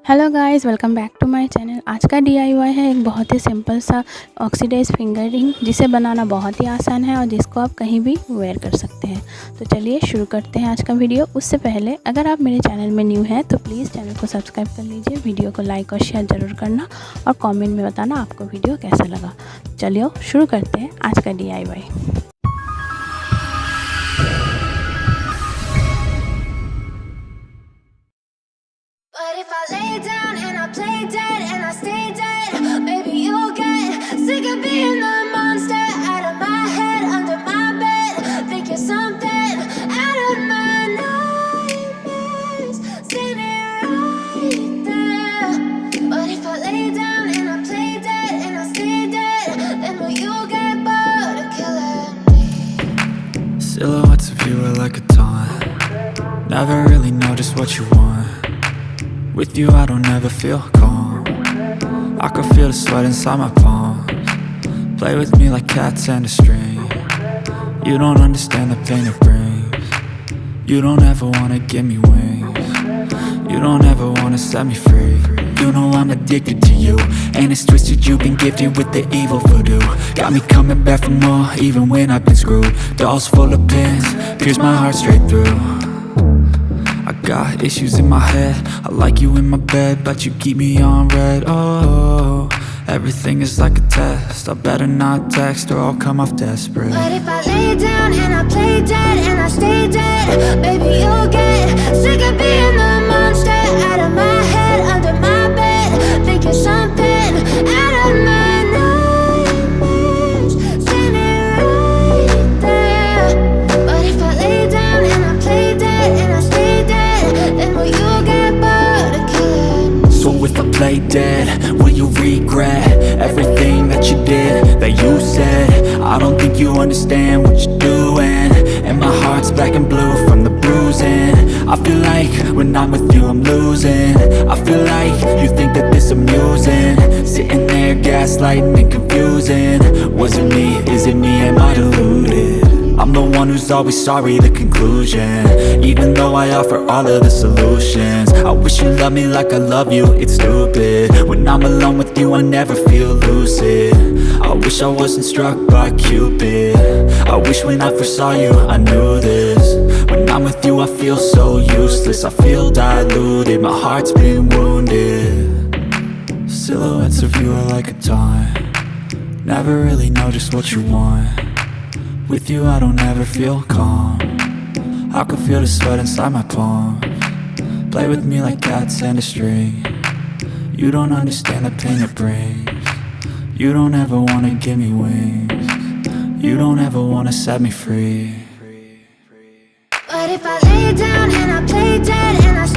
Hello guys, welcome back to my channel. आज का DIY है एक बहुत ही सिंपल सा ऑक्सीडाइज फिंगर रिंग, जिसे बनाना बहुत ही आसान है और जिसको आप कहीं भी वेयर कर सकते हैं। तो चलिए शुरू करते हैं आज का वीडियो। उससे पहले अगर आप मेरे चैनल में न्यू हैं तो प्लीज़ चैनल को सब्सक्राइब कर लीजिए, वीडियो को लाइक और शेयर ज़रूर करना और कॉमेंट में बताना आपको वीडियो कैसा लगा। चलिए शुरू करते हैं आज का DIY. But if I lay down and I play dead and I stay dead, maybe you'll get sick of being the monster out of my head, under my bed. Think you're something out of my nightmares, standing right there. But if I lay down and I play dead and I stay dead, then will you get bored of killing me? Silhouettes of you are like a taunt. Never really know just what you want. With you I don't ever feel calm. I can feel the sweat inside my palms. Play with me like cats and a string. You don't understand the pain it brings. You don't ever wanna give me wings. You don't ever wanna set me free. You know I'm addicted to you, and it's twisted, you've been gifted with the evil voodoo. Got me coming back for more, even when I've been screwed. Dolls full of pins, pierce my heart straight through. I got issues in my head, I like you in my bed, but you keep me on red. Oh, everything is like a test, I better not text or I'll come off desperate. But if I lay down and I play dead and I stay dead, baby you'll get sick of being the monster out of my head, under my bed. Think you're something out of my nightmares, standing right there. But if I lay down and I play dead and I stay dead, then will you get bored of killing me? So if I play dead, will you regret everything that you did, that you said? I don't think you understand what you're doing, and my heart's black and blue from the bruising. I feel like when I'm with you I'm losing. I feel like you think that this amusing, sitting there gaslighting and confusing. Was it me? Is it me? Am I deluded? I'm the one who's always sorry, the conclusion. Even though I offer all of the solutions, I wish you loved me like I love you, it's stupid. When I'm alone with you I never feel lucid. I wish I wasn't struck by Cupid. I wish when I first saw you I knew this. When I'm with you I feel so useless, I feel diluted, my heart's been wounded. Silhouettes of you are like a taunt. Never really know just what you want. With you I don't ever feel calm. I can feel the sweat inside my palms. Play with me like cats and a string. You don't understand the pain it brings. You don't ever wanna give me wings. You don't ever wanna set me free. But if I lay down and I play dead and I